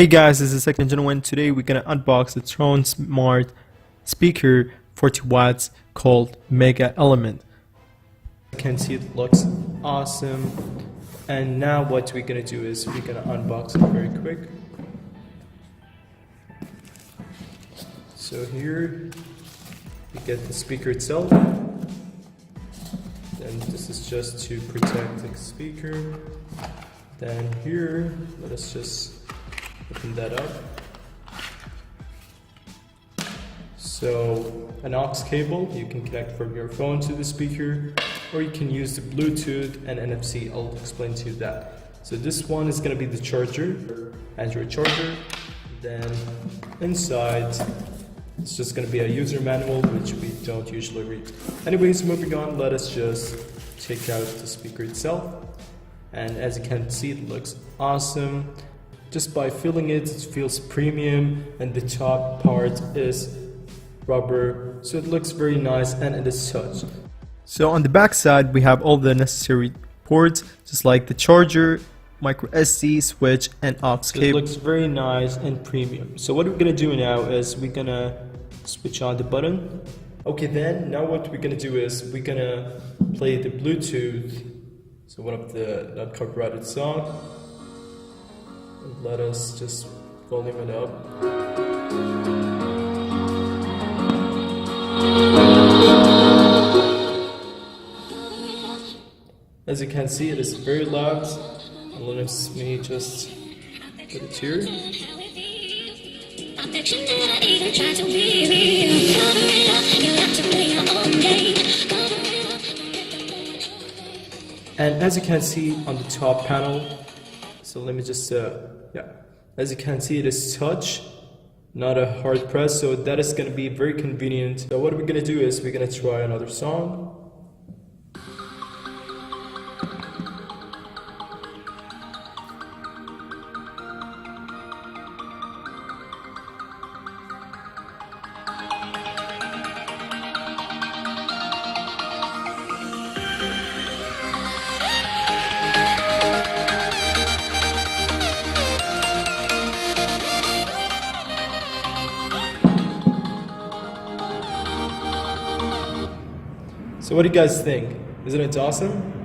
Hey guys, this is Second Gentleman. Today we're gonna unbox the Tron Smart speaker 40 watts called Mega Element. You can see it looks awesome. And now what we're gonna do is we're gonna unbox it very quick. So here you get the speaker itself. Then this is just to protect the speaker. Then here, let us just open that up. So an aux cable you can connect from your phone to the speaker, or you can use the Bluetooth and NFC. I'll explain to you that. So this one is going to be the charger, Android charger. Then inside it's just going to be a user manual, which we don't usually read. Anyways, moving on, let us just take out the speaker itself. And as you can see, it looks awesome. Just by feeling it, it feels premium, and the top part is rubber, so it looks very nice and it is touch. So on the back side we have all the necessary ports, just like the charger, micro SD, switch, and aux cable. It looks very nice and premium. So what we're gonna do now is we're gonna switch on the button. Okay, then now what we're gonna do is we're gonna play the Bluetooth, so one of the not copyrighted song. Let us just volume it up. As you can see, it is very loud. And let me just put it here. And as you can see on the top panel, so let me just, as you can see, it is touch, not a hard press, so that is going to be very convenient. So what we're going to do is we're going to try another song. So what do you guys think? Isn't it awesome?